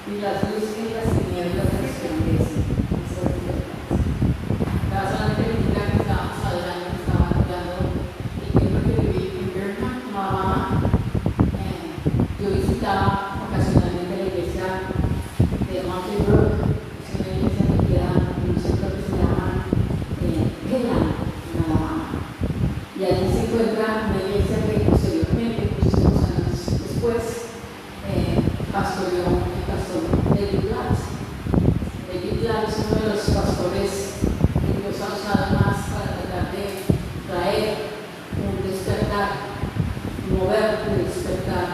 y las luces y las tinieblas resplandecen. Estaba solamente indica que estábamos hablando, estaba hablando el tiempo que viví en Birmingham con mamá. Yo visitaba ocasionalmente la iglesia de Mountain Brook, es una iglesia que queda en un centro que se llama Pelan, en Alabama. Y allí se encuentra una iglesia que posteriormente, muchísimos años después, pastoreó el pastor David Glass. David Glass es uno de los pastores que Dios ha usado más para tratar de traer un despertar, un mover de despertar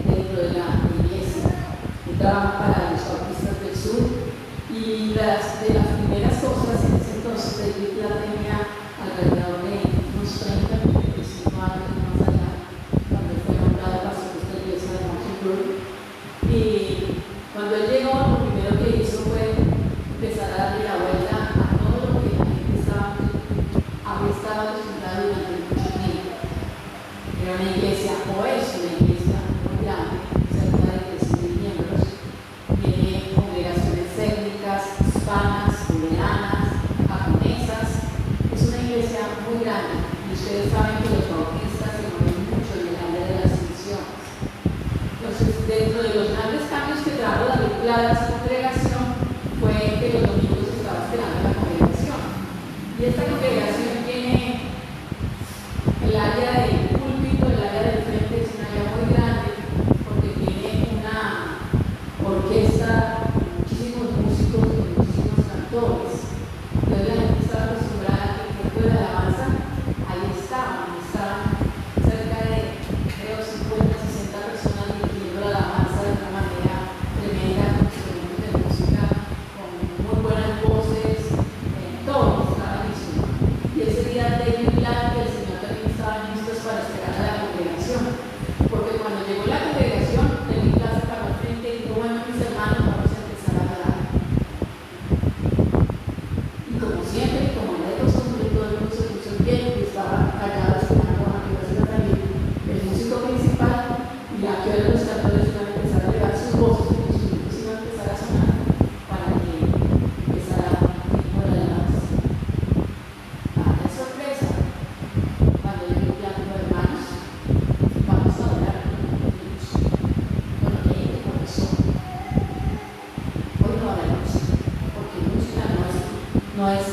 dentro de la iglesia. Él trabaja para los bautistas del sur y de las primeras cosas en ese entonces David Glass tenía alrededor de unos 30, 35 años más allá, cuando fue nombrado pastor de esta iglesia de Mountain Brook. Y cuando él llegó, lo primero que hizo fue empezar a darle la vuelta a todo lo que la gente había estado acostumbrada durante mucho tiempo. Era una iglesia, o es una iglesia muy grande, cerca de 3.000 miembros, tiene congregaciones étnicas, hispanas, coreanas, japonesas. Es una iglesia muy grande y ustedes saben que los bautistas se mueven mucho en el área de las misiones. Entonces, dentro de los grandes cambios que trajo David Glass a esa congregación fue que los domingos estaba esperando la congregación. Y esta congregación tiene el área del púlpito, el área del frente es un área muy grande porque tiene una orquesta con muchísimos músicos y muchísimos cantores. Entonces la gente estaba acostumbrada a que el tiempo de la alabanza ahí estaban cerca de, creo, 50, 60 personas dirigiendo la alabanza de una manera tremenda, con instrumentos de música, con muy buenas voces, todo estaba listo. Y ese día David Glass y el Señor también estaban listos para esperar a la congregación, porque cuando llegó la congregación, David Glass se paró al frente y dijo: bueno, mis hermanos, vamos a empezar a adorar. Y como siempre, como era de costumbre, todo el mundo se puso en pie y estaba callado esperando a que fuese a salir el músico principal y a que ahora los cantores iban a empezar a elevar sus voces y los instrumentos iban a empezar a sonar para que empezara el tiempo de la alabanza. Para la sorpresa, cuando llegó el plan de hermanos, vamos a orar con Dios. Bueno, ¿qué comenzó? Hoy no hablamos, porque música no es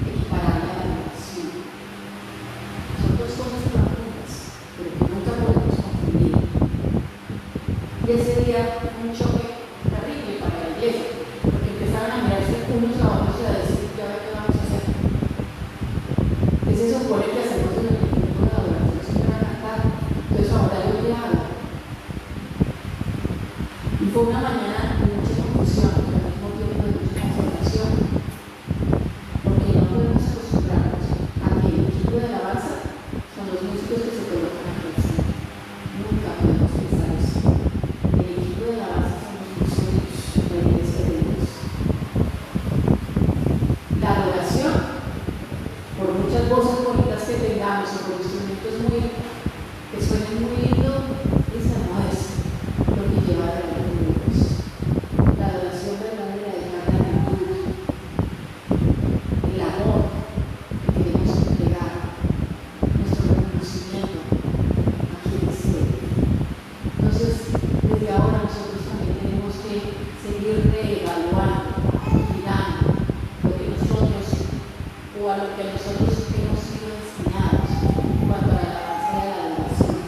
equiparable a la adoración. Son dos cosas profundas, pero que nunca podemos confundir. Y ese día fue un choque terrible para la iglesia, porque empezaron a mirarse unos a otros y a decir: ¿ya qué vamos a hacer? ¿Qué se supone que hacemos en el tiempo de la adoración? Siempre van a cantar. Entonces ahora yo qué hago. Y fue una mañana de mucha confusión, pero al mismo tiempo de mucha conformación, porque no podemos acostumbrarnos a que el equipo de alabanza son los músicos que se colocan aquí encima. Nunca podemos pensar eso. El equipo de alabanza somos nosotros, la iglesia de Dios. La adoración, por muchas voces bonitas que tengamos o por instrumentos que suenen muy lindo, esa no es lo que lleva a la Dios. La adoración verdadera es la gratitud, el amor que queremos entregar, nuestro reconocimiento a quien es Él. Entonces, desde ahora nosotros también tenemos que seguir reevaluando, mirando lo que nosotros o a lo que nosotros hemos sido destinados en cuanto a la alabanza y a la adoración.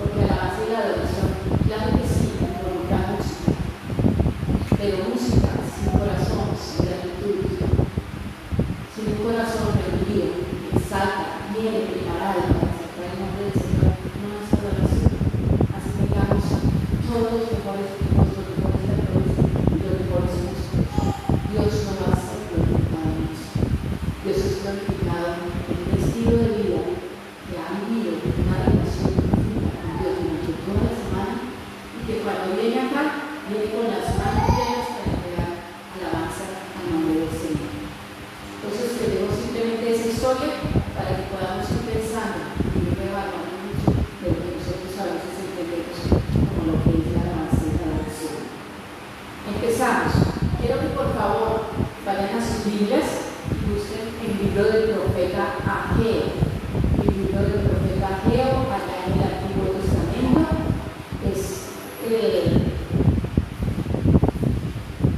Porque la alabanza y la adoración, claro que sí, involucra música, pero música sin corazón, sin gratitud, sin un corazón rendido, que exalta, viene preparado para aceptar el nombre del Señor, no es adoración. Así tengamos todos los mejores equipos, los mejores cantores y los mejores músicos. Dios no va a ser glorificado en eso. Dios es glorificado en el estilo de vida que ha vivido una relación profunda con Dios durante toda la semana y que cuando viene acá, viene con las manos llenas para entregar alabanza al nombre del Señor. Entonces, queremos simplemente esa historia para que podamos ir pensando y ir evaluando mucho de lo que nosotros a veces entendemos como lo que es la alabanza y la adoración.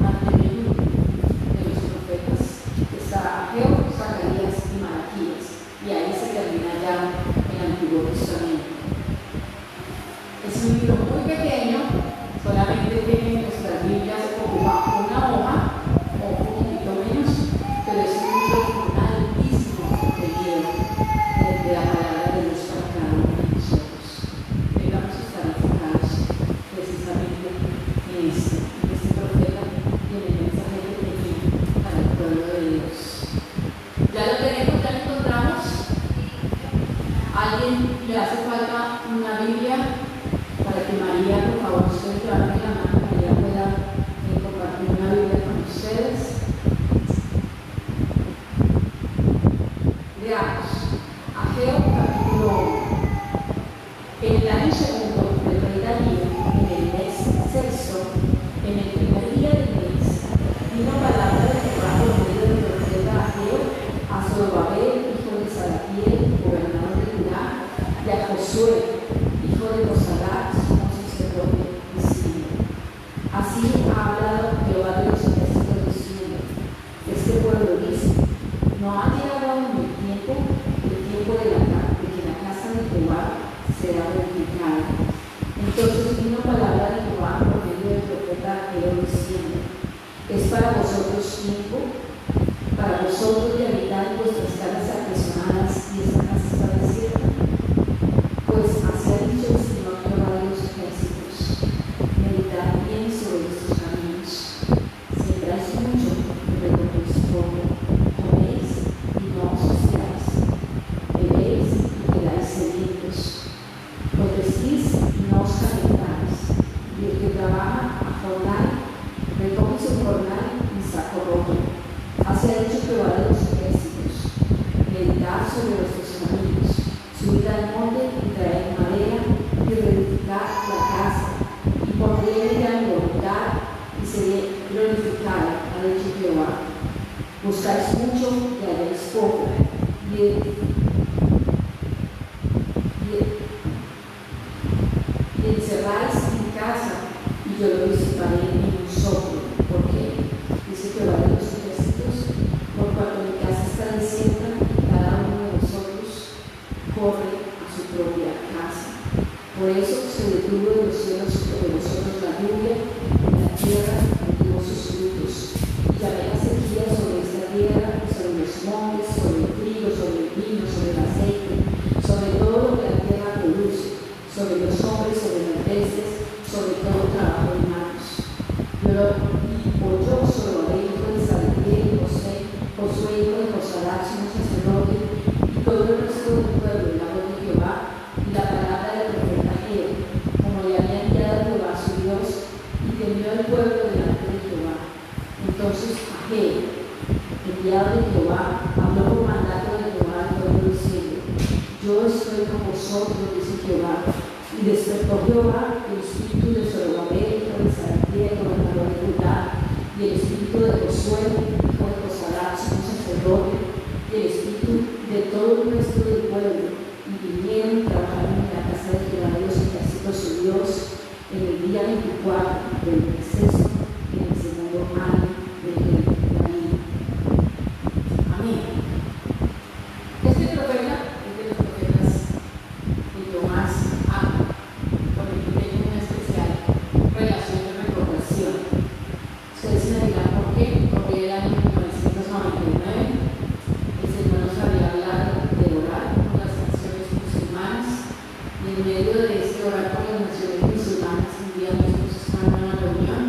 antemenú de los profetas. Está Ageo, Zacarías y Malaquías. Y ahí se termina ya el Antiguo Testamento. Es un libro muy pequeño, solamente tiene nuestras Biblias ocupa una hoja o un poquito menos, pero es un libro con altísimo contenido de la palabra de Dios para cada uno de nosotros. Debemos estar enfocados precisamente en este profeta y en el mensaje que tiene para el pueblo de Dios. Ya lo tenemos, ya lo encontramos. ¿A alguien le hace falta una Biblia? Para que María, por favor, usted levante la mano, María pueda compartir una Biblia con ustedes. Veamos, Ageo capítulo 1. En el año segundo del rey Darío, en el mes sexto, en el primer día del mes, vino palabra de Jehová por medio del profeta Ageo a Zorobabel, hijo de Salatiel, gobernador de Judá, y a Josué, hijo de Josadat, sacerdote, diciendo: así ha hablado Jehová de los ejércitos, diciendo: este pueblo dice, no ha llegado aún el tiempo de que la casa de Jehová será reedificada. Entonces vino palabra de Jehová por medio del profeta Ageo, diciendo: es para vosotros tiempo, para vosotros de habitar en vuestras casas aprisionadas, y esta casa está desierta. Pues así ha dicho el Señor Jehová de los ejércitos: meditad bien sobre estos caminos. Sembráis mucho, pero recogéis poco. Coméis y no os saciáis. Bebéis y quedáis sedientos. Os vestís y no os calentáis. Y el que trabaja a jornal, recoge su jornal en saco roto. Así ha dicho Jehová de los ejércitos: meditad sobre vuestros caminos. Subid al monte y traed madera y reedificad la casa, y pondré en ella mi voluntad y seré glorificada, ha dicho Jehová. Buscáis mucho y haréis poco, y encerráis en casa, y yo lo disiparé en un soplo. ¿Por qué? Dice Jehová de los ejércitos: por cuanto mi casa está desierta y cada uno de vosotros corre a su propia casa. Por eso se detuvo de los cielos sobre vosotros la lluvia, y la tierra detuvo sus frutos. Y llamé la sequía sobre esta tierra, y sobre los montes, sobre el trigo, sobre el vino, sobre el aceite, sobre todo lo que la tierra produce, sobre los hombres, sobre las bestias, sobre todo trabajo de manos. Oyó Zorobabel, hijo de Salatiel, Josué, hijo de Josadat, sumo sacerdote, y todo el resto del pueblo, la voz de Jehová y la palabra del profeta Ageo, como le había enviado Jehová su Dios, y temió el pueblo delante de Jehová. Entonces Ageo, enviado de Jehová, habló por mandato de Jehová al pueblo diciendo: yo estoy con vosotros, dice Jehová. Y despertó Jehová el espíritu de Zorobabel, hijo de Salatiel, gobernador de Judá, y el espíritu de Josué, hijo de Josadat, sumo sacerdote, y el espíritu de todo el resto del pueblo, y vinieron y trabajaron en la casa de Jehová de los ejércitos su Dios en el día 24 del mes sexto, en el segundo año del rey Darío. Amén. Este profeta es de los profetas que yo más amo, con el que tengo una especial relación de recordación. Ustedes me dirán por qué. Porque el año 1999 el Señor nos había hablado de orar por las naciones musulmanas, y en medio de este orar por las naciones musulmanas, un día mis esposos estaban en una reunión,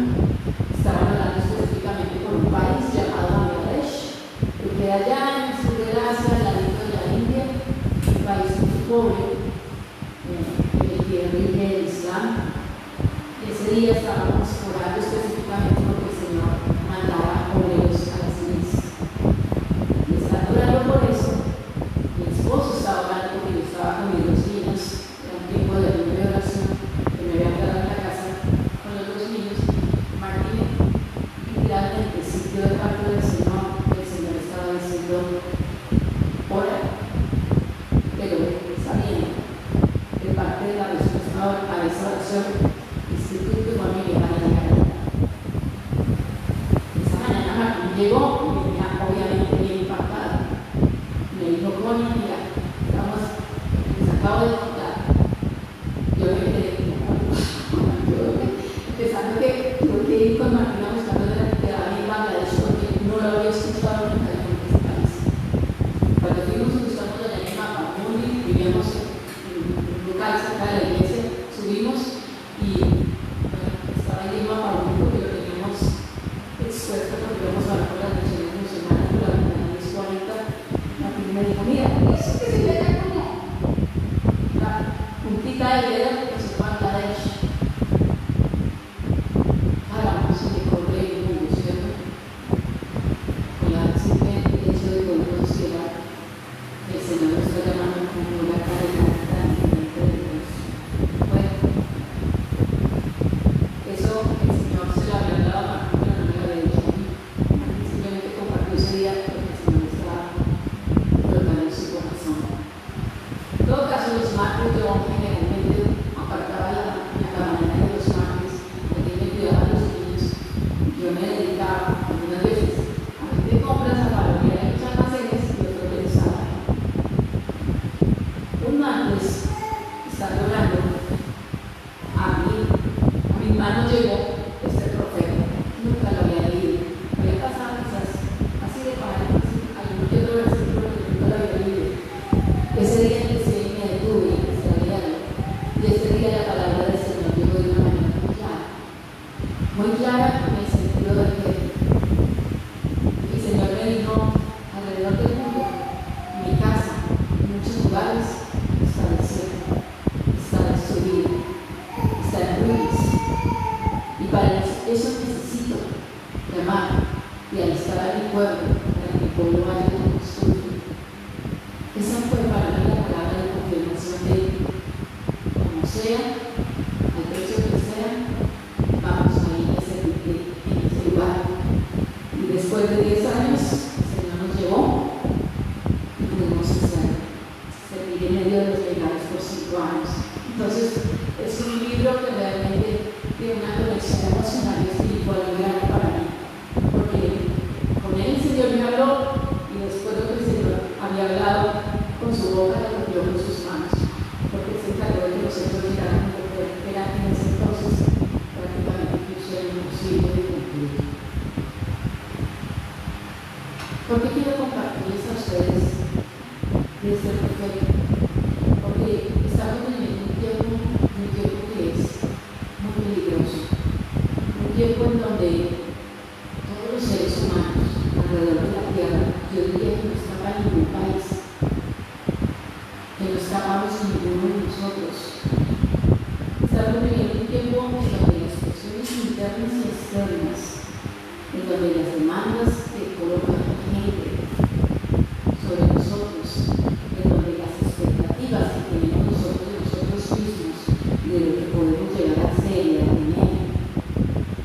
estaban hablando específicamente con un país llamado Bangladesh, que queda allá en el sur de Asia, al ladito de la India, un país muy pobre, en el que rige el Islam. Y ese día estábamos orando específicamente porque el Señor mandaba obreros a las iglesias. Y estando orando por eso, mi esposo estaba orando porque yo estaba con mis dos niños, era un tiempo de ayuno y oración que me había quedado en la casa con los dos niños. Martín, literalmente, sintió de parte del Señor que el Señor estaba diciendo: ora, pero está bien, de parte de la respuesta a esa oración, nos llegó este profeta. Nunca lo había leído. Había pasado quizás así de paréntesis, algún que otro versículo que nunca lo había leído. Ese día empecé y me detuve y empecé a leerlo. Y ese día la palabra del Señor llegó de una manera muy clara en el sentido de que el Señor me dijo alrededor del mundo, mi casa, en muchos lugares, está desierta, está destruida, está en ruinas. Y para eso necesito llamar y alistar a mi pueblo para que mi pueblo vaya a construir. Esa fue para mí la palabra de confirmación de como sea, al precio que sea, vamos a ir a servir en ese lugar. Y después de 10 años, el Señor nos llevó y pudimos servir en medio de los legales por 5 años. Entonces, es un libro que realmente tiene una conexión emocional y espiritual muy grande para mí, porque con él el Señor me habló y después de que el Señor había hablado con su boca, lo cumplió con sus manos, porque se encargó de que los hechos llegaran a lo que era en ese entonces prácticamente un sueño imposible de cumplir. ¿Por qué quiero compartirles a ustedes de este profeta? Porque estamos viviendo un tiempo que es muy peligroso, un tiempo en donde todos los seres humanos alrededor de la tierra, yo diría que no escapa ningún país, que no escapamos ninguno de nosotros. Estamos viviendo un tiempo en donde las presiones internas y externas, en donde las demandas que colocan la gente sobre nosotros, en donde las expectativas que tenemos nosotros de nosotros mismos y de lo que podemos llegar a ser y a tener,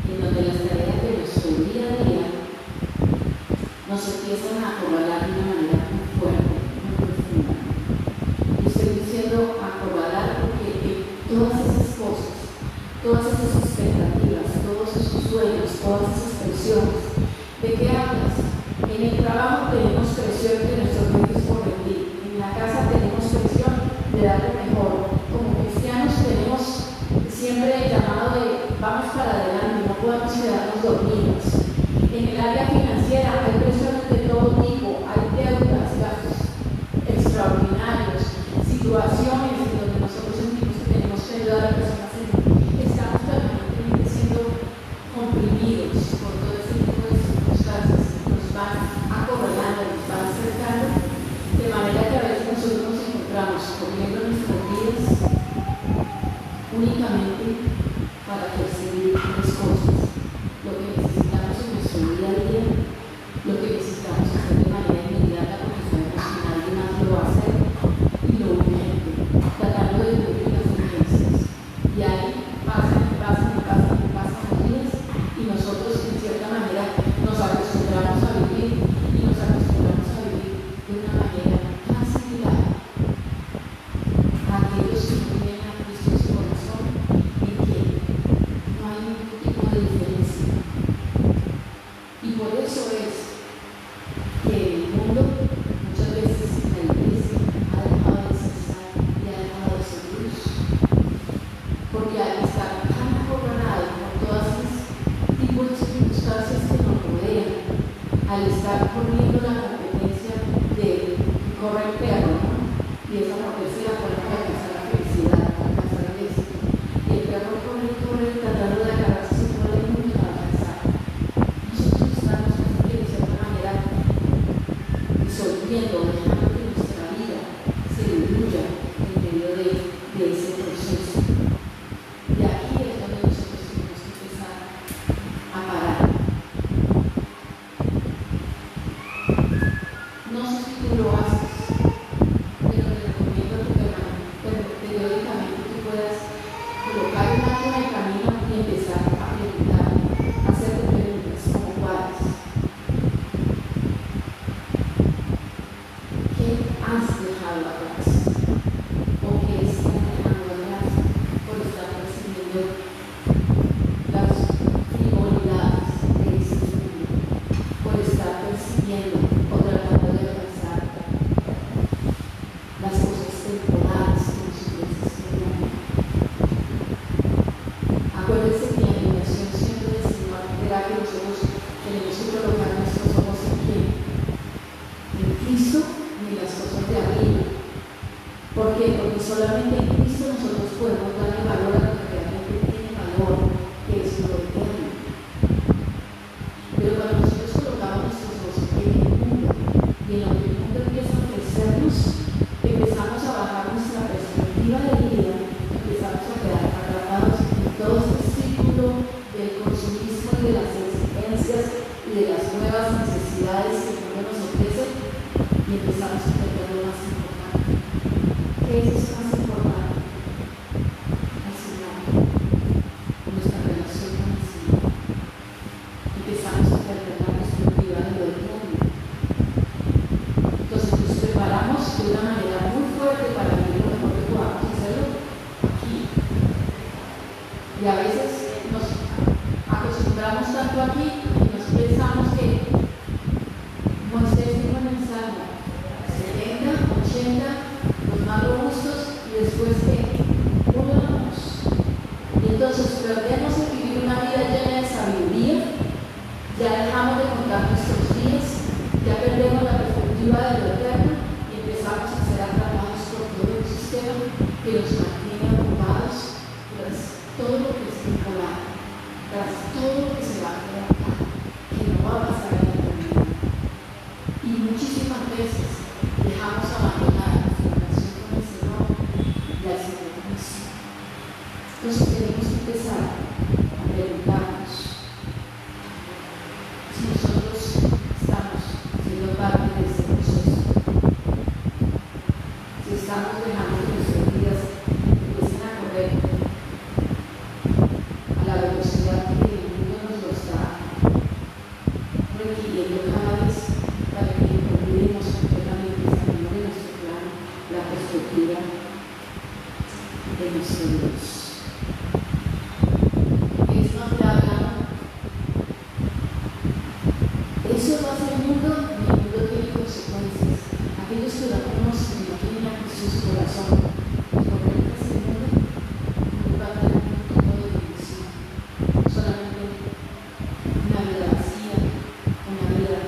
en donde las tareas de nuestro día a día nos empiezan a acorralar de una manera muy fuerte, muy profunda. Y estoy diciendo acorralar porque todas esas cosas, todas esas expectativas, todos esos sueños, todas esas presiones, ¿de qué hablas? En el trabajo tenemos presión de nuestros medios por rendir, en la casa tenemos presión de dar lo mejor. Como cristianos tenemos siempre el llamado de vamos para adelante, no podemos quedarnos dormidos. En el área financiera hay presiones de todo tipo, hay deudas, gastos extraordinarios, situaciones en donde nosotros sentimos que tenemos que ayudar a personas que estamos permanentemente siendo comprimidos por todo ese tipo de circunstancias, nos van acorralando, nos van acercando, de manera que a veces nosotros nos encontramos corriendo nuestras vidas únicamente para perseguir tres cosas: lo que necesitamos en nuestro día a día, lo que necesitamos hacer de manera inmediata porque sabemos que nadie más lo va a hacer, y lo urgente, tratando de cubrir las urgencias. Y ahí pasan los días y nosotros en cierta manera nos acostumbramos a vivir y nos acostumbramos a vivir de una manera tan similar a aquellos que no tienen a Cristo en su corazón, en que no hay ningún tipo de diferencia. Y por eso es que el mundo, muchas veces la iglesia, ha dejado de ser sal y ha dejado de ser luz. Porque al estar tan acorralado por todas esas tipos de circunstancias que nos rodean, al estar corriendo la competencia de correr perro, ¿no? Y esa competencia por la que alcanzar la felicidad, alcanzar el éxito, y el perro corre tratando de agarrarse sin poder nunca alcanzar. Nosotros estamos de cierta manera disolviendo, dejando que nuestra vida se diluya en medio de ese proceso. Y aquí es donde nosotros tenemos que empezar a parar. de las nuevas necesidades que el mundo nos ofrece y empezamos a perder lo más importante. ¿Qué es eso más importante? El Señor, nuestra relación con el Señor. Empezamos a perder la perspectiva de lo del mundo. Entonces nos preparamos de una manera muy fuerte para vivir lo mejor que podamos hacerlo aquí. Y a veces nos acostumbramos tanto aquí y nos pensamos que Moisés dijo en el Salmo 70, 80, los más robustos, y después que uno vamos. Y entonces perdemos el vivir una vida llena de sabiduría, ya dejamos de contar nuestros días, ya perdemos la perspectiva de lo eterno y empezamos a ser atrapados por todo un sistema que nos mantiene ocupados tras todo lo que es temporal, tras todo lo que se va a quedar acá, que no va a pasar en la eternidad. Y muchísimas veces dejamos abandonar nuestra relación con el Señor y al Señor mismo. Entonces tenemos que empezar a preguntarnos si nosotros estamos siendo parte de ese proceso, si estamos dejando que nuestras vidas empiecen a correr a la velocidad que el mundo nos lo está requiriendo cada vez para que olvidemos completamente el camino de nuestro plan, la perspectiva de nuestro Dios. Eso nos habla, eso lo hace el mundo y el mundo tiene consecuencias. Aquellos que lo conocen y no tienen a Jesús su corazón, y corren hacia el mundo, no va a tener un tipo de bendición, solamente una vida vacía, una vida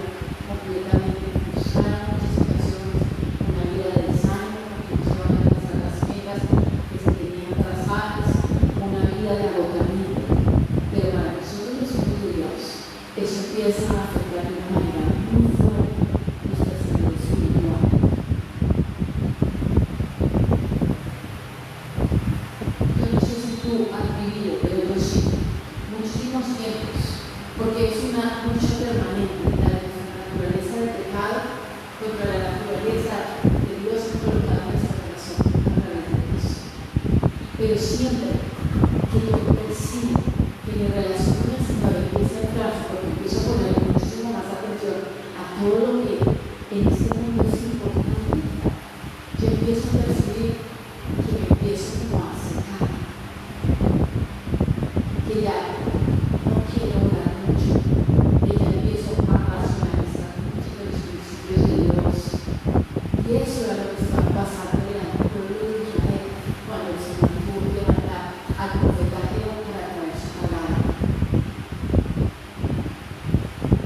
completamente frustrada en muchas ocasiones, una vida de desánimo porque no se van a alcanzar las metas que se tenían trazadas, una vida de agotamiento. Pero para nosotros los hijos de Dios, eso empieza a afectar de una manera muy fuerte nuestra salud espiritual. Yo no sé si tú has vivido, pero yo sí, muchísimos tiempos, porque es una lucha permanente la de nuestra naturaleza de pecado contra la naturaleza de Dios colocada en nuestra corazón a través de Dios. Pero siempre que yo percibo que mi relación con el Señor empieza a entrar, porque empiezo a poner muchísimo más atención a todo lo que en este mundo es importante, yo empiezo a percibir que me empiezo como a acercar, que ya no quiero orar mucho, que ya empiezo a racionalizar muchos de los principios de Dios. Y eso era lo que estaba pasando delante del pueblo de Israel cuando el Señor tuvo que mandar al profeta Ageo para traer su palabra.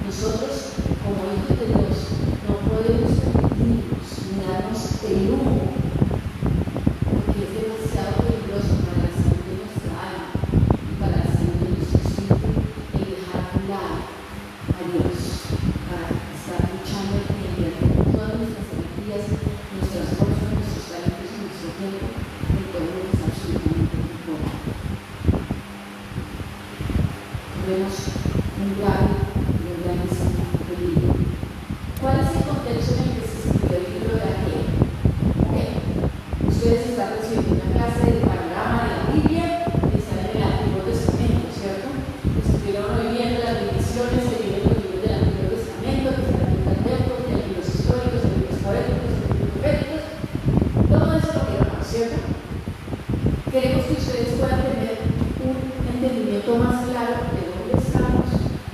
Nosotros, como hijos de Dios, no podemos permitirnos ni darnos el lujo, porque es demasiado peligroso para la salud de nuestra alma y para la salud de nuestro espíritu, el dejar a un lado a Dios para estar luchando y invirtiendo todas nuestras energías, nuestras fuerzas, nuestros talentos y nuestro tiempo en todo lo que es absolutamente importante. Corremos un grave y un gravísimo peligro. ¿Cuál es el contexto en el que se escribió el libro de Ageo? Ustedes están recibiendo una clase de panorama de la Biblia que está en el Antiguo Testamento, ¿cierto? Estuvieron hoy viendo las bendiciones que vienen los libros del Antiguo Testamento, que están en el Pentateuco, de libros históricos, de libros poéticos, de libros proféticos. Todo eso lo vieron, ¿cierto? Queremos que ustedes puedan tener un entendimiento más claro de dónde estamos,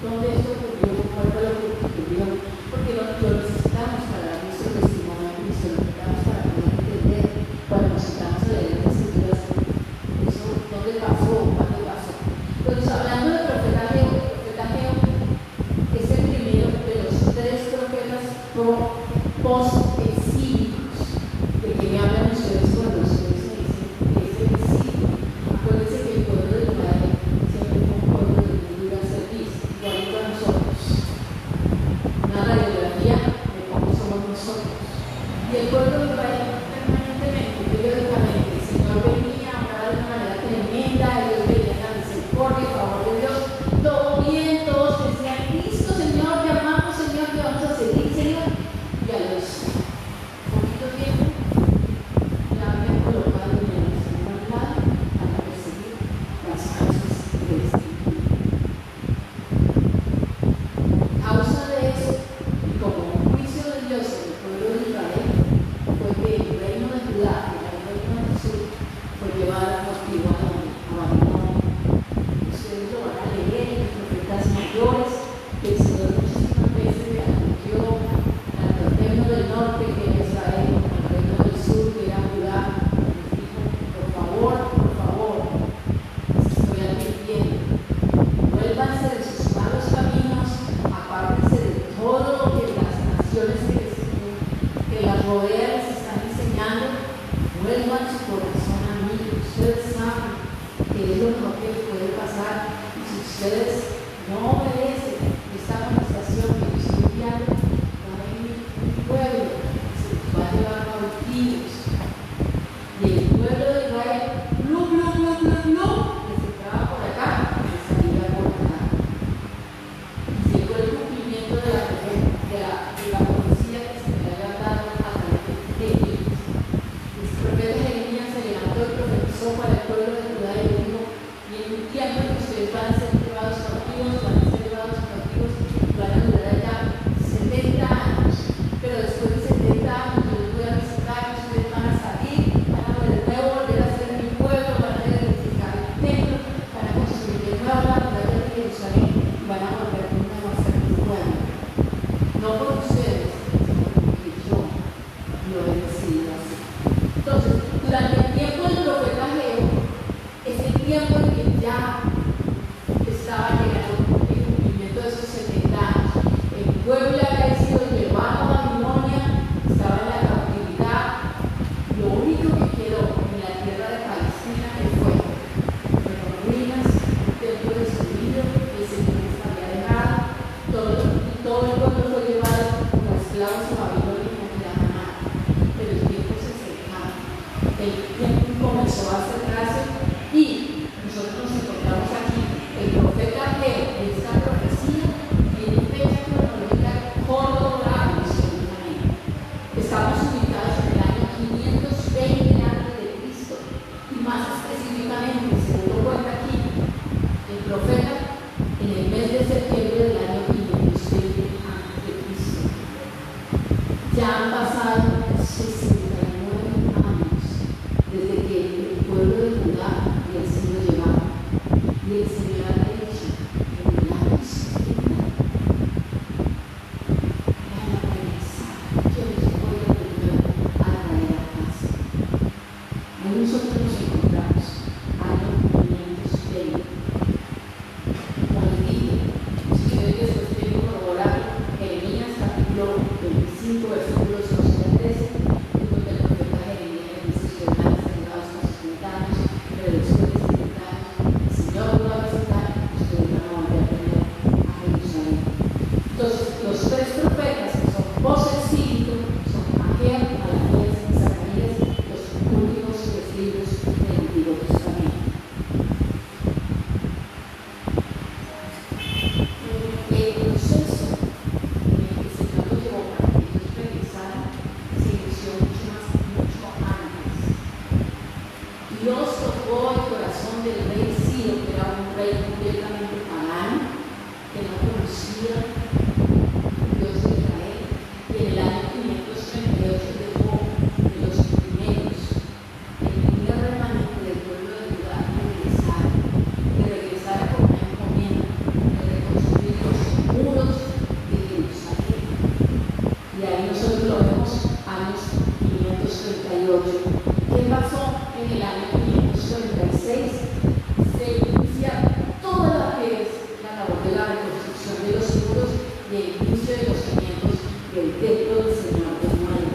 dónde esto ocurrió, cuál fue lo que ocurrió, porque lo necesitamos para dar nuestro testimonio a Cristo, lo necesitamos para poder entender cuando nos sentamos a leer el ustedes no obedecen esta amonestación que yo estoy enviando, va a venir un pueblo que se los va a llevar cautivos. Y el pueblo de Israel, les entraba por acá y les salía por acá. Y llegó el cumplimiento de la profecía que se me había dado a través de ellos. El profeta Jeremías se levantó y profetizó para el pueblo de Judá y le dijo: y en un tiempo en que ustedes van a ser llevados cautivos, van a durar allá 70 años, pero después de 70 años yo les voy a visitar, ustedes van a salir, van a de nuevo volver a ser mi pueblo, van a edificar el templo, van a construir de nuevo la muralla de Jerusalén y van a volver de nuevo a ser mi pueblo. No por ustedes, sino porque yo lo he decidido así. Entonces, durante el tiempo del profeta Ageo, es el tiempo en que ya estaba llegando el cumplimiento de esos 70 años. El pueblo ya había sido llevado a Babilonia, estaba en la cautividad. Lo único que quedó en la tierra de Palestina que fue ruinas, un templo destruido, el Señor les había dejado, todo el pueblo fue llevado como esclavos a Babilonia y no quedaba nada. Pero el tiempo se acercaba, el tiempo comenzó a acercarse y nosotros nos encontramos aquí. El profeta Ageo, en esta profecía, tiene fecha cronológica corroborable históricamente. Estamos ubicados en el año 520 a.C. y más específicamente, según lo cuenta aquí, el profeta en el mes de septiembre del año 520 a.C. Ya han pasado 69 años desde que el pueblo de Judá había sido llevado. Y el Señor ha dicho: en el año 70 van a regresar, yo les voy a volver a traer a casa. Ahí nosotros nos encontramos, año 520. Como les dije, si ustedes después quieren corroborar, Jeremías capítulo 25, versículos 12 al 13, es donde el profeta Jeremías dice: ustedes van a ser llevados con 70 años, pero después de 70 años el Señor lo va a visitar, ustedes van a volver a tener a Jerusalén. Entonces, los tres profetas que son voz espíritu son Ageo, Malaquías y Zacarías, los últimos tres libros del Antiguo Testamento. El proceso en el que el Señor los llevó para que ellos regresaran se inició mucho antes. Dios tocó el corazón del rey Ciro, que era un rey completamente pagano, que no conocía al Dios de Israel, y en el año 538 dejó de los primeros, el primer remanente del pueblo de Judá, que regresara con una encomienda de reconstruir los muros de Jerusalén. Y ahí nosotros lo vemos años 538. ¿Qué pasó en el año 536? Se inicia toda la que es la labor de la reconstrucción de los muros y el inicio de los cimientos del templo del Señor de nuevo.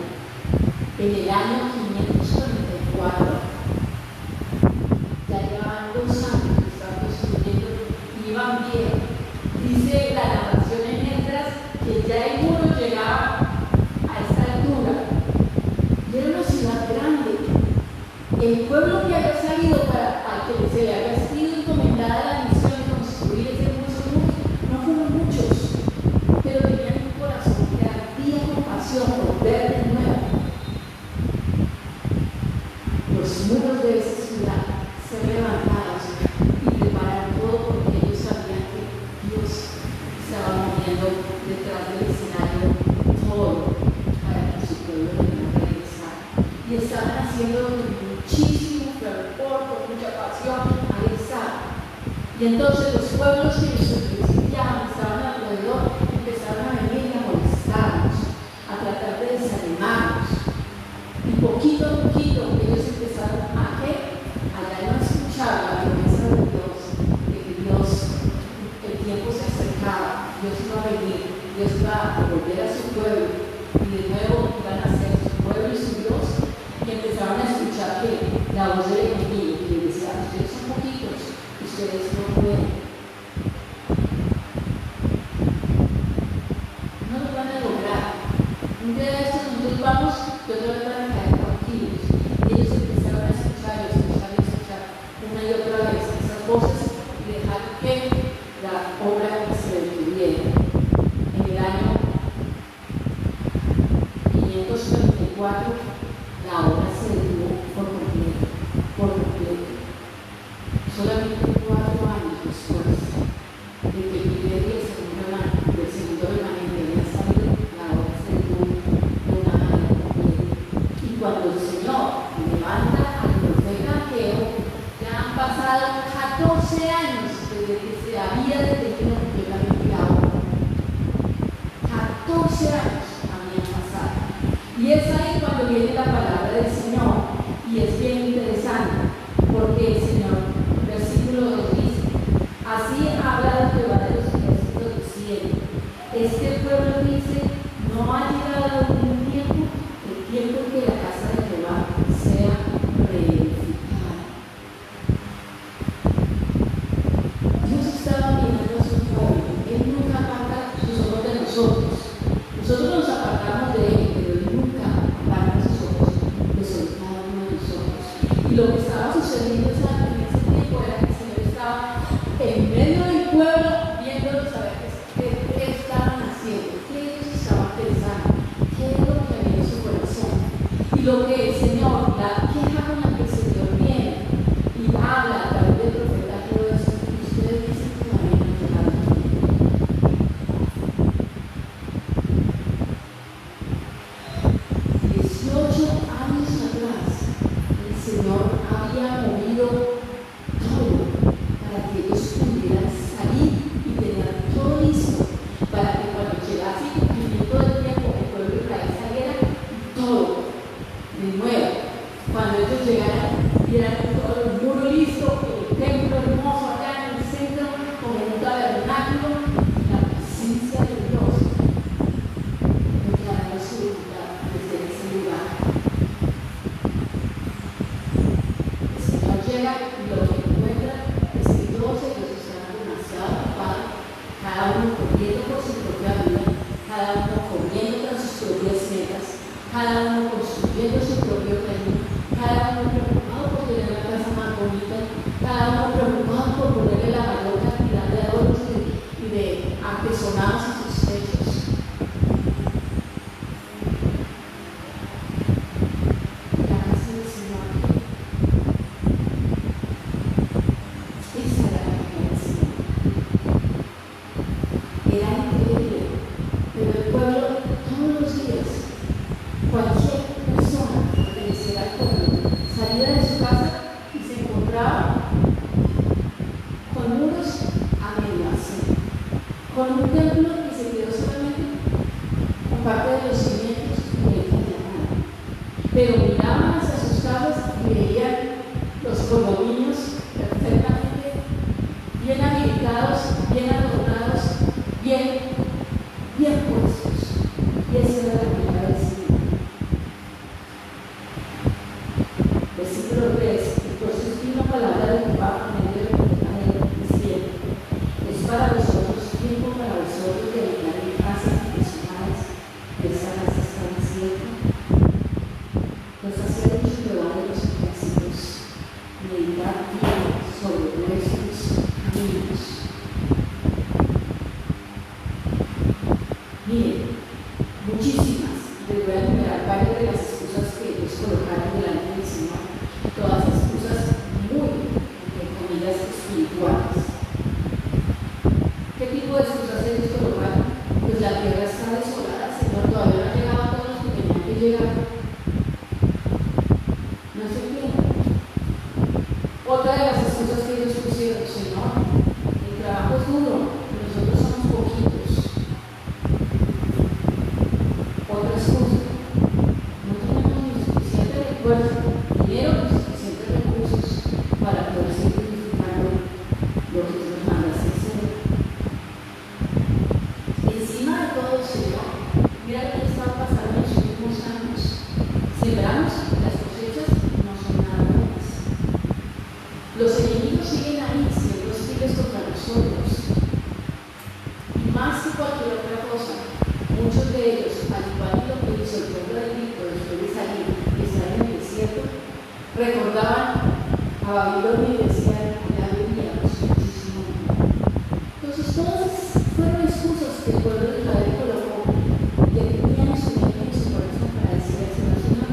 En el año 544, ya llevaban 2 años que estaban construyendo y iban bien. Dice la narración en Esdras que ya el muro llegaba a esta altura y era una ciudad grande. El pueblo que había salido al que se le había sido encomendada la misión de construir ese hermoso muro no fueron muchos, pero tenían un corazón que ardía con pasión por ver de nuevo los muros de esa ciudad ser levantados y preparar todo, porque ellos sabían que Dios estaba moviendo detrás del escenario todo para que su pueblo pudiera regresar. Y estaban haciendo muchísimo fervor, con mucha pasión. Ahí está. Y entonces los pueblos que nos visitaban, estaban alrededor, empezaron a venir y a molestarnos, a tratar de desanimarnos. Y poquito a poquito ellos empezaron a que allá no escuchar la promesa de Dios, de que Dios, el tiempo se acercaba, Dios iba a venir, Dios iba a volver a su pueblo y de nuevo iban a ser su pueblo y su Dios. Y empezaron a escuchar que la voz del enemigo que les decía: ustedes son poquitos, ustedes no pueden. 4, la obra se detuvo por completo, por completo. Solamente 4 años después de que el primer y el segundo remanente habían salido, la obra se detuvo de una manera completa. Y cuando el Señor levanta al profeta Ageo, ya han pasado 14 años desde que se había detenido completamente la obra. 14 años habían pasado. Y es ahí cuando viene la palabra del Señor. Y es bien interesante, porque el Señor, versículo 2 dice: así habla Jehová de los ejércitos del cielo. Este pueblo dice: no ha llegado un tiempo, el tiempo en que la casa de Jehová sea reedificada. Dios estaba mirando a su pueblo. Él nunca aparta sus ojos de nosotros. Nosotros nos apartamos de Él, pero Él nunca aparta sus ojos de sobre cada uno de nosotros. Y lo que estaba sucediendo en ese tiempo era que el Señor estaba en medio del pueblo, viéndolos a ver qué estaban haciendo, qué ellos estaban pensando, qué es lo que había en su corazón. Y lo que el Señor, la queja con la que el Señor viene y habla a través del profeta, todo eso, y ustedes dicen que todavía no han llegado. 18 años atrás, el Señor había movido todo para que ellos pudieran salir y tener todo listo para que cuando llegase el cumplimiento del tiempo, el pueblo de Israel saliera todo de nuevo. Cuando ellos llegaran, vieran todo el muro listo, el templo hermoso allá en el centro, con un tabernáculo, la presencia de Dios declarando su voluntad desde ese lugar. El Señor llega y lo que encuentra es que todos ellos están demasiado ocupados, cada uno corriendo por su propia vida, cada uno corriendo tras sus propias metas, cada uno construyendo su propio reino, cada uno preocupado por tener la casa más bonita, cada uno preocupado por ponerle la mayor cantidad de adornos y de artesonados a sus techos. La casa del Señor, esa era la casa del Señor. Era increíble, pero el pueblo todos los días, cualquier persona que perteneciera al pueblo salía de su casa y se encontraba con muros a medio hacer, con un templo que se quedó solamente con parte de los cimientos y el nada. Pero miraban hacia sus casas y veían los condominios perfectamente bien habilitados, bien adornados, bien puestos. Y esa era la primera vez. Versículo 3. Entonces vino palabra de Jehová por medio del profeta Ageo, diciendo: es para vosotros tiempo, para vosotros de habitar en casas de sus padres, que esa casa está desierta. Pues así ha dicho Jehová de los ejércitos: meditad bien sobre vuestros caminos. Miren, muchísimas, les voy a enumerar varias de las excusas que ellos colocaron delante del Señor, todas excusas muy, entre comillas, espirituales. ¿Qué tipo de excusas ellos colocaron? Pues la tierra está desolada, Señor, todavía no han llegado todos los que tenían que llegar. No se entiende. Otra de las excusas que ellos pusieron: Señor, el trabajo es duro, nosotros somos poquitos. Otra excusa: no tenemos ni suficiente refuerzo, dinero ni suficientes recursos para poder seguir edificando lo que tú nos mandas hacer. Encima de todo, Señor, mira lo que está pasando en los últimos años. Sembramos, las cosechas no son nada buenas. Los enemigos siguen ahí, siendo hostiles contra nosotros. Y más que cualquier otra cosa, muchos de ellos, al igual que lo que hizo el pueblo de Egipto después de salir y estar en el desierto, recordaban a Babilonia y decían: allá vivíamos muchísimo. Entonces, todas fueron excusas que el pueblo de Israel colocó, que tenían en su mente y en su corazón para decir al Señor: Señor,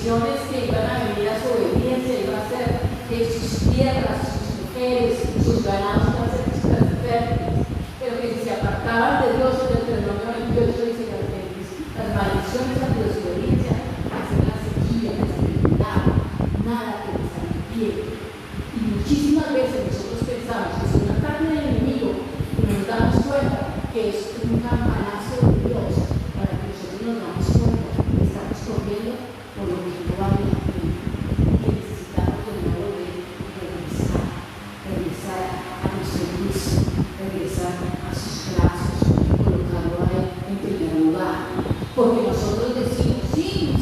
maldiciones que iban a venir a su obediencia, iba a ser que sus tierras, sus mujeres, sus ganados iban a ser fértiles, pero que si se apartaban de Dios, en Deuteronomio 28 dice que las maldiciones a la desobediencia hacen la sequía, la esterilidad, nada que les aliviere. Y muchísimas veces nosotros pensamos que es un ataque del enemigo y nos damos cuenta que es un campanazo de Dios para que nosotros nos damos cuenta que estamos corriendo por lo que no vale la pena, que necesitamos de nuevo regresar a nuestro Cristo, regresar a sus brazos, colocarlo a Él en primer lugar. Porque nosotros decimos, sí,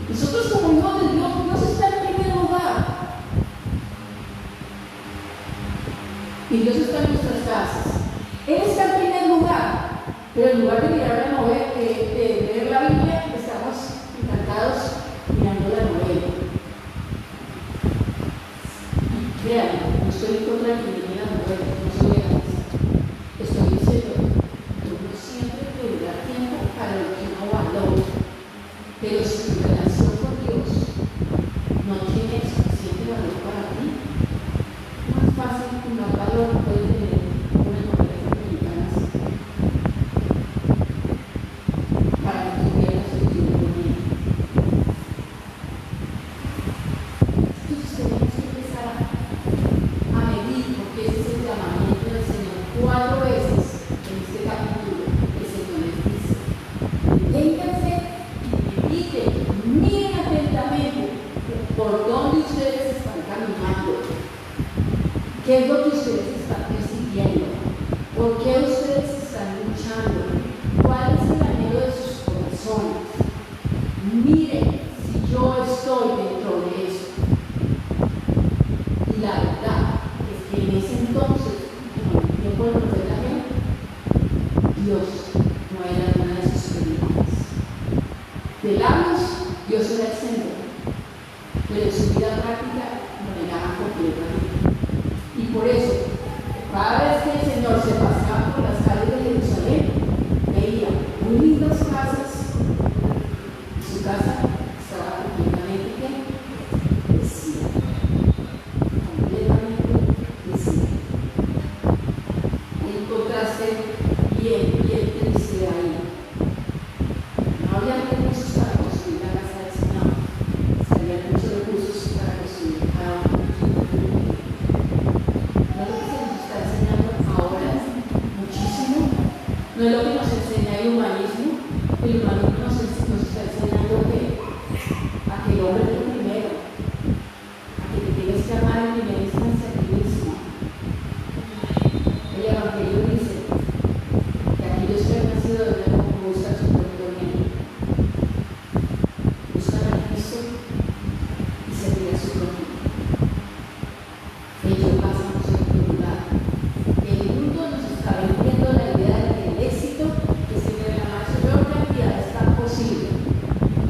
nosotros como hijos de Dios, Dios está en primer lugar. Y Dios está en nuestras casas. Él está en primer lugar, pero en lugar de mirar la novela, de leer la Biblia, estamos encantados mirando la novela. Y créanme, no estoy en contra de que miren la novela, no soy egoísta. Estoy diciendo, uno siempre tendrá tiempo para lo que uno valora, pero si tu relación con Dios no tiene suficiente valor para ti, más fácil y más valor puede tener unas novelas americanas para que tú veas que tú no tienes. Entonces tenemos que empezar a medir, porque ese es el llamamiento del Señor. 4 veces en este capítulo el Señor les dice: deténganse y mediten, miren atentamente por dónde ustedes están caminando. ¿Qué es lo que ustedes están persiguiendo? ¿Por qué ustedes están luchando? ¿Cuál es el anhelo de sus corazones? Miren si yo estoy dentro de eso. Y la verdad es que en ese entonces, en el tiempo del profeta Ageo, Dios no era una de sus prioridades. De labios, Dios era el centro, pero en su vida práctica lo negaban completamente. Y por eso, cada vez que el Señor se paseaba por las calles de Jerusalén, veía muy lindas casas, y su casa estaba completamente desierta. Completamente desierta. Hay un contraste bien triste ahí. No había recursos para construir la casa del Señor, había muchos recursos para construir cada uno. No es lo que nos enseña el humanismo nos está enseñando a que el hombre es lo primero, a que te tienes que amar en primera instancia a ti mismo. El Evangelio dice que aquellos que han nacido de nuevo buscan su propio bien, buscan a Cristo y servir a su propio. Ellos pasan por su lugar. El mundo nos está vendiendo la idea de que el éxito es tener la mayor cantidad de estar posible,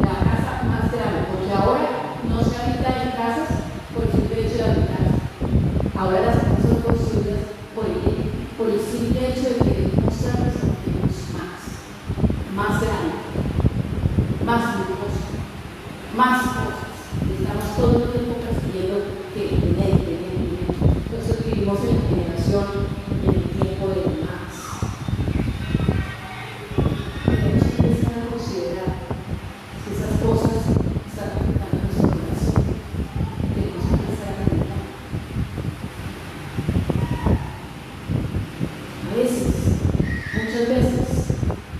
la casa más grande, porque ahora no se habita en casas por el simple hecho de habitar. Ahora las casas son construidas por el simple hecho de querer mostrarles que tenemos más grande, más lujoso, más cosas. Estamos todo el tiempo persiguiendo que tener. Por eso vivimos en la generación, en el tiempo de más. Tenemos que empezar a considerar que esas cosas están afectando nuestro corazón. Tenemos que empezar a meditar. A veces, muchas veces,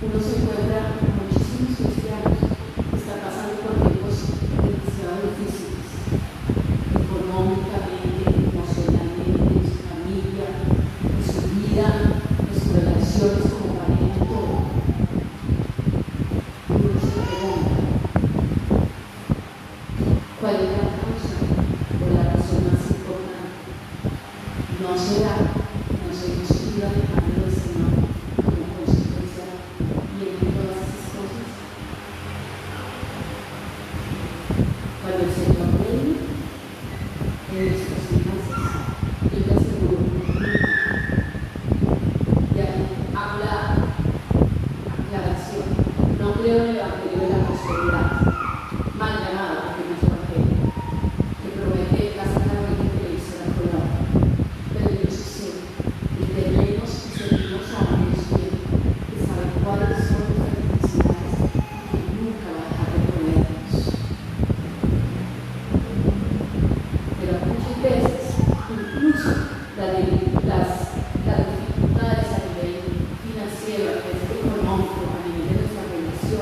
uno se encuentra con muchísimos cristianos que están pasando por tiempos demasiado difíciles, económicamente, emocionalmente, en su familia, en su vida, en sus relaciones como pareja, todo. Y uno se pregunta, ¿cuál es la causa o la razón más importante? ¿No será que nos hemos ido alejando del Señor como consecuencia de todas esas cosas? Cuando el Señor reina en nuestras finanzas, yo te aseguro que habla aclaración. No creo en el Evangelio de la prosperidad, mal llamado.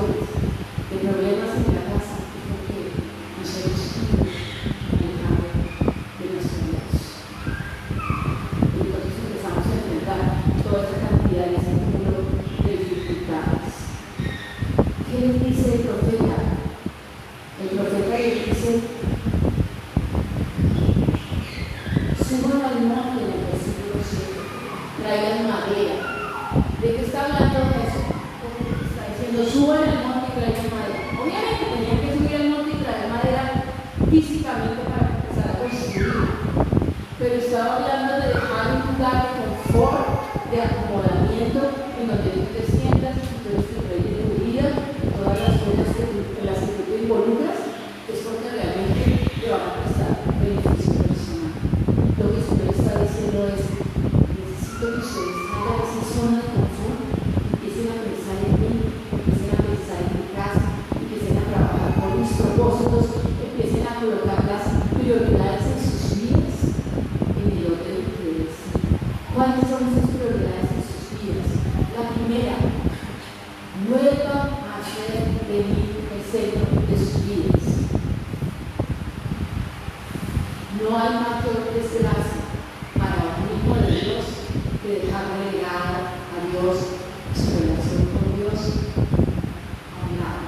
situaciones, de problemas en la casa, es porque nos hemos ido alejando de nuestro Dios. Y entonces empezamos a enfrentar toda esta cantidad de ese número de dificultades. ¿Qué les dice el profeta? El profeta les dice: suban al monte en el versículo 7, traigan madera. ¿De qué está hablando Jesús? Está diciendo: suban al monte y traigan madera. Obviamente tenían que subir al monte y traer madera físicamente para empezar a construir, pero estaba hablando de dejar un lugar de confort, de acomodamiento, en donde tú te sientas y tú eres el rey de tu vida, todas las cosas en las que tú te involucras, es porque realmente te van a prestar beneficio personal. Lo que el Señor está diciendo es: necesito que ustedes salgan de esa zona de confort, empiecen a pensar en mí, empiecen a pensar en mi casa, empiecen a trabajar por mis propósitos, empiecen a colocar las prioridades en sus vidas en el orden de ustedes. ¿Cuáles son esas prioridades en sus vidas? La primera: vuelvan a hacer de mí el centro de sus vidas. No hay mayor desgracia para un hijo de Dios que dejar relegada a Dios, su relación con Dios, a un lado.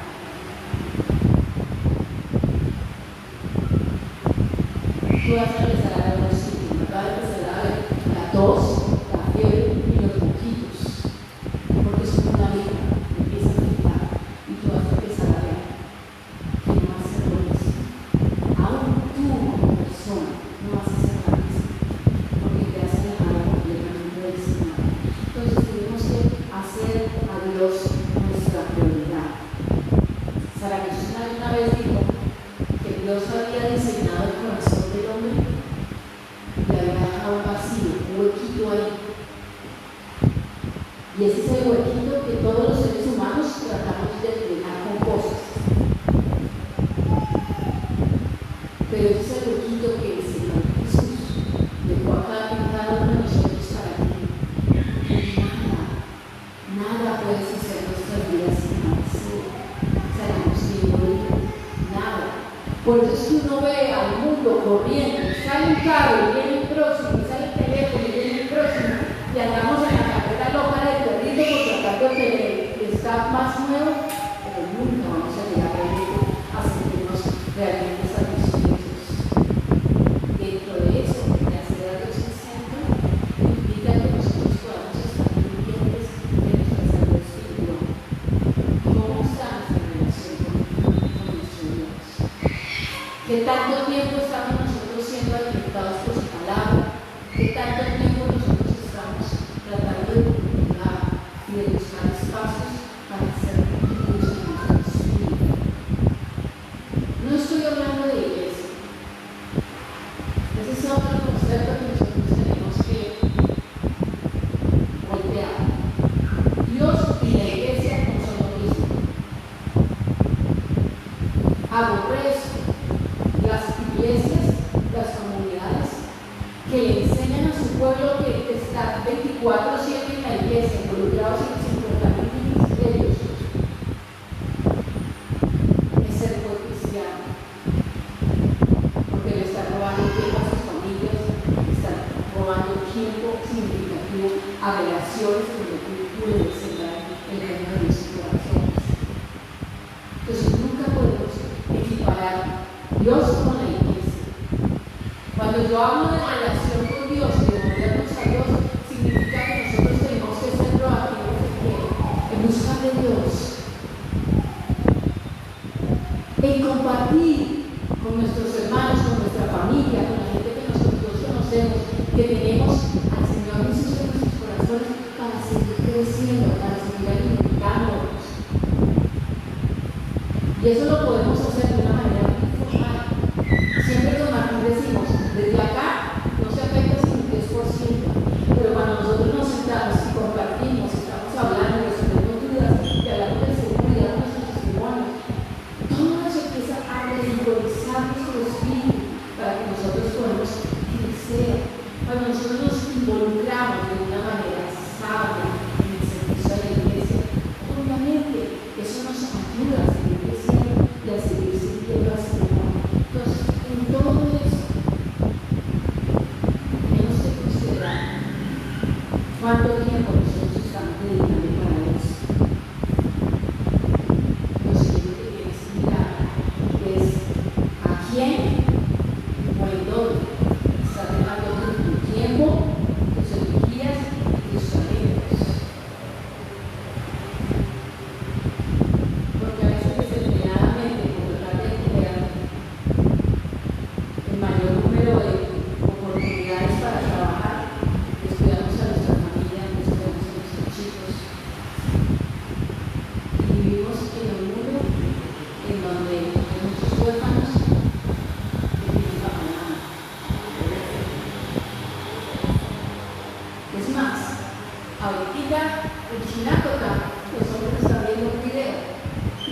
Tú vas a empezar a ver los síntomas, vas a empezar a ver la tos, la fiebre y los moquitos, porque es una vida que empieza a afectar y tú vas a empezar a ver que no vas a ser lo mismo. Aún tú como persona no vas a ser la misma, porque te has alejado completamente del Señor. Entonces tenemos que hacer a Dios nuestra prioridad. Sara Cristina una vez dijo que Dios había diseñado el corazón del hombre y había dejado un vacío, un huequito ahí. Y ese es el huequito que todos los seres humanos tratamos de llenar con cosas. Pero ese es el huequito que el Señor Jesús dejó acá en cada uno de nosotros para ti. Nada puedes hacer en nuestra vida sin vacío. Salimos sin hueco, nada. Por eso es que uno ve al mundo corriendo, sale un carro y viene el próximo, sale el teléfono y viene el próximo, y andamos en la carrera loca del perrito por tratar de obtener el staff más nuevo, pero nunca vamos a llegar a sentirnos realmente satisfechos. Dentro de eso, de hacer a Dios el centro, implica que nosotros podamos estar pendientes de nuestra salud espiritual. ¿Cómo está nuestra relación con nuestro Dios? ¿Qué tanto tiempo estamos nosotros siendo alimentados por su palabra? ¿Qué tanto tiempo nosotros estamos tratando de cultivar y de buscar espacios para ser luz en nuestro espíritu? No estoy hablando de iglesia. Ese es otro concepto que nosotros tenemos que voltear. Dios y la iglesia no son lo mismo. Aborrezco las iglesias, las comunidades que le enseñan a su pueblo que está 24/7 en la iglesia, involucrados en los importantes ministerios. Es ser buen cristiano, porque le están robando tiempo a sus familias, le están robando tiempo significativo a relaciones donde tú puedes sembrar el reino de Dios en tu corazón. Entonces nunca podemos equiparar Dios con la iglesia. Cuando yo hablo de relación con Dios, de volvernos a Dios, significa que nosotros tenemos que ser proactivos en buscar de Dios, en compartir con nuestros hermanos, con nuestra familia, con la gente que nosotros conocemos, que tenemos al Señor Jesús en nuestros corazones para seguir creciendo, para seguir alimentándonos. Y eso lo podemos hacer de una manera muy formal. Siempre con Martín decimos, desde acá no se afecta sin un 10%, pero cuando nosotros nos sentamos y compartimos, estamos hablando, resolvemos dudas y hablamos de seguridad de nuestros testimonios, todo eso empieza a revitalizar nuestro espíritu para que nosotros podamos crecer. Cuando nosotros nos involucramos de una manera sabia en el servicio de la iglesia, obviamente eso nos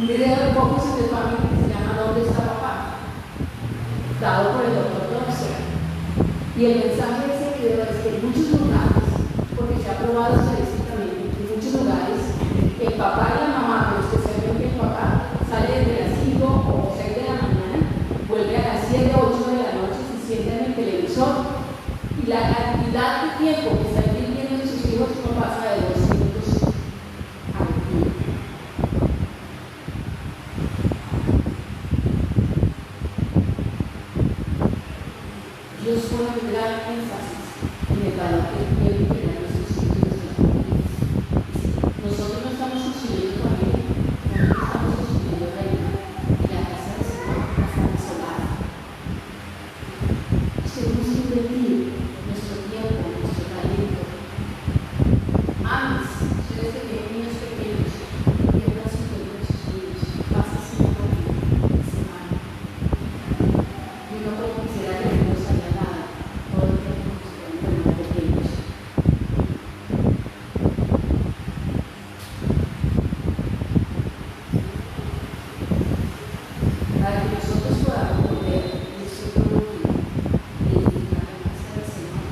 un video de Focus on the Family que se llama ¿Dónde está papá?, dado por el doctor Doxer. Y el mensaje de ese video es que en muchos lugares, porque se ha probado estadísticamente, en muchos lugares, el papá y la mamá, pero especialmente el papá, sale desde las 5 o 6 de la mañana, vuelve a las 7 o 8 de la noche, se sienta en el televisor y la cantidad de tiempo que están viviendo en sus hijos no pasa de 2 minutos al día. Dios pone un gran énfasis en el valor que deben tener nuestros hijos y nuestras familias. Nosotros no estamos construyendo familia, nosotros estamos construyendo reino. Y la casa del Señor está desolada. Tenemos que invertir nuestro tiempo, nuestro talento. Antes, ustedes que tienen niños pequeños, inviertan su tiempo en sus niños. Pasen 5 minutos semana. Y no porque quisiera que no salga nada, todo el tiempo que se pueden poner pequeños. Para que nosotros podamos volver de su producto y edificar la casa del Señor,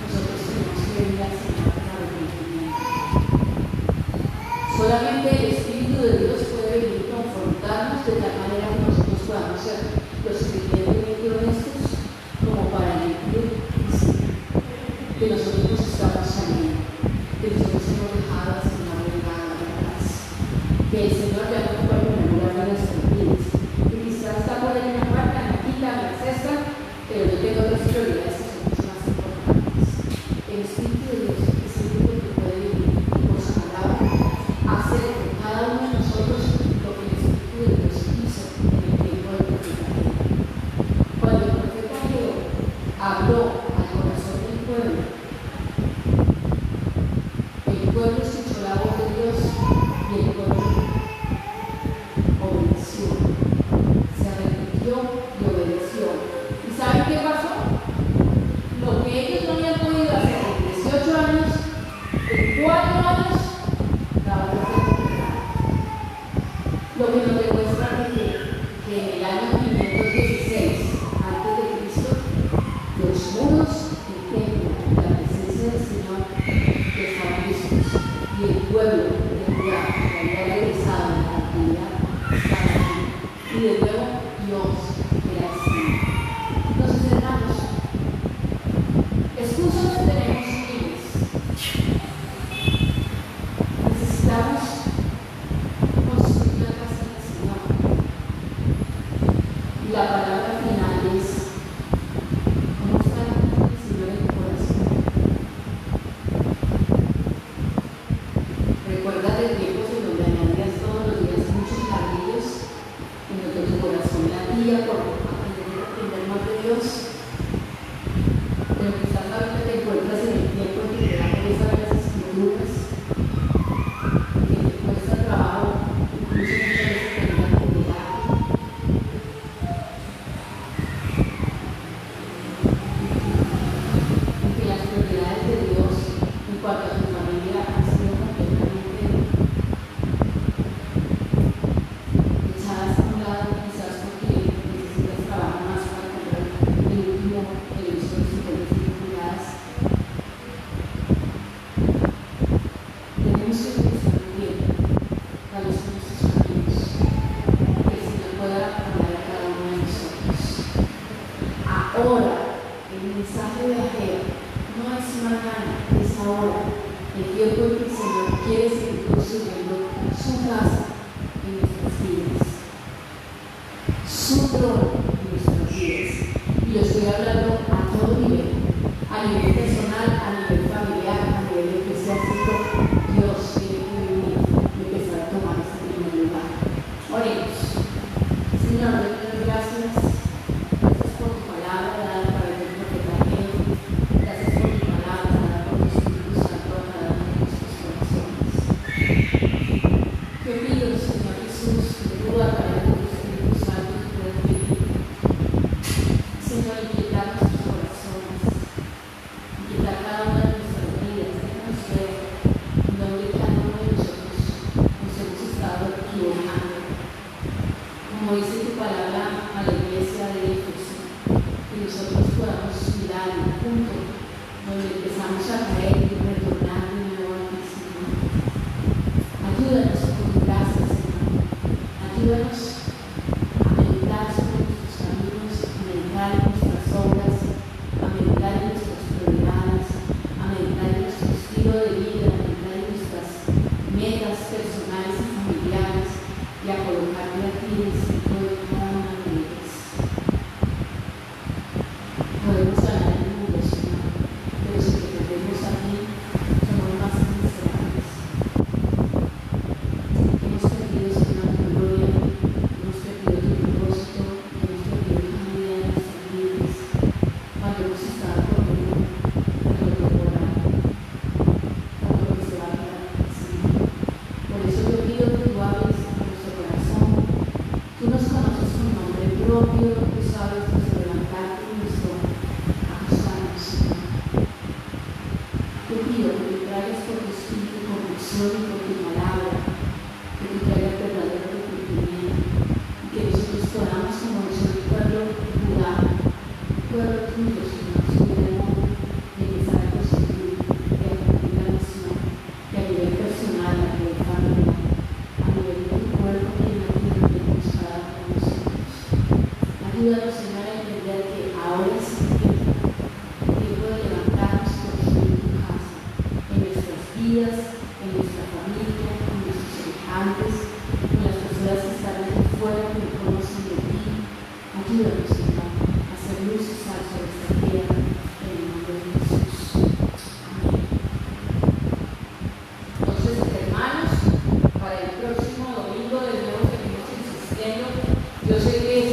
nosotros tenemos que venir al Señor para arrepentimiento. Solamente el Espíritu de Dios puede venir a confrontarnos de tal manera que nosotros podamos ser lo suficientemente honestos como para admitir que nosotros nos estamos saliendo, que nosotros hemos dejado al Señor regado atrás, que el Señor ya no puede poner lugar en nuestras vidas. Y quizás está por ahí en la cuarta, en la quinta, en la sexta, pero yo tengo otras prioridades que son mucho más importantes. El Espíritu de Dios es el único que puede vivir y por su palabra hacer con cada uno de nosotros lo que el Espíritu de Dios hizo en el tiempo del profeta Ageo. Cuando el profeta Ageo habló al corazón del pueblo escuchó la voz de Dios y el pueblo obedeció, se arrepintió y obedeció. ¿Y saben qué pasó? Lo que ellos no habían podido hacer en 18 años, en 4 años, la obra fue completada. Lo que nos demuestra que en el año 516 antes de Cristo, los muros del templo, la presencia del Señor, estaban listos y el pueblo de Judá, que había regresado a la cautividad, estaba allí. Y de nuevo Dios era el Señor. Entonces, hermanos, excusas tenemos miles. Necesitamos construir la casa del Señor. Y la palabra final es: ¿cómo está la casa del Señor en tu corazón? Recuerda de tiempos en donde añadías todos los días muchos ladrillos, en donde tu corazón latía por aprender más de Dios. Pero quizás ahorita te encuentras en el tiempo en que te da pereza ver las escrituras, que te cuesta trabajo, incluso muchas veces tener la actividad. En que las prioridades de Dios en cuanto a tu familia han sido completamente echadas a un lado, quizás porque necesitas trabajar más para comprar el último televisor de 55 pulgadas. Tenemos que pensar bien cuáles son nuestros caminos, que el Señor pueda hablar a cada uno de nosotros. Ahora, el mensaje de Ageo no es mañana, es ahora, el tiempo en que el Señor quiere seguir construyendo su casa en nuestras vidas, su trono en nuestras vidas. Y lo estoy hablando a todo nivel, a nivel personal, a nivel familiar, a nivel eclesiástico. Dios tiene que venir y empezar a tomar este primer lugar. Oremos. Señor, te doy gracias. Gracias por tu palabra dada para el profeta Ageo. Gracias por tu palabra dada por tu Espíritu Santo a cada uno de nuestros corazones. Te pido, Señor Jesús, que tú a través de tu Espíritu Santo puedas venir, Señor, inquietar nuestros corazones, inquietar cada una de nuestras vidas. Déjanos ver donde cada uno de nosotros nos hemos estado equivocando, como dice tu palabra a la iglesia de Éfeso, que nosotros podamos mirar el punto donde empezamos a caer y retornar de nuevo a ti, Señor. Ayúdanos con tu gracia, Señor. Ayúdanos a meditar sobre nuestros caminos, a meditar en nuestras obras, a meditar en nuestras prioridades, a meditar en nuestro estilo de vida, a meditar en nuestras metas personales y familiares y a colocarte a ti en el centro de cada una de ellas. Podemos ganar el mundo, Señor, pero si te perdemos a ti, somos más miserables. Hemos perdido, Señor, tu gloria, hemos perdido tu propósito, hemos perdido tu vida en nuestras vidas, cuando hemos estado corriendo a lo temporal, a lo que se va a quedar, Señor. Por eso yo pido que tú hables a nuestro corazón. Tú nos conoces con nombre propio, tú sabes nuestro levantarte y nuestro acusarnos, Señor. Te pido que tú traigas por tu espíritu convicción y por tu palabra, que tú traigas verdadero arrepentimiento y que nosotros podamos, como el pueblo de Judá, pueblo tuyo, Señor, subir al monte y empezar a construir y a cumplir la misión, que a nivel personal, a nivel familiar, a nivel de tu cuerpo y en la vida que hemos dado con nosotros. Ayúdanos, Señor, a entender que ahora es el tiempo de levantarnos y construir tu casa en nuestras vidas, en nuestra familia, en nuestros semejantes, en las personas que están aquí fuera que no conocen de ti. Ayúdanos, Señor, a hacer luz y sal sobre esta tierra en el nombre de Jesús. Amén. Entonces, hermanos, para el próximo domingo de nuevo seguimos insistiendo. Yo sé que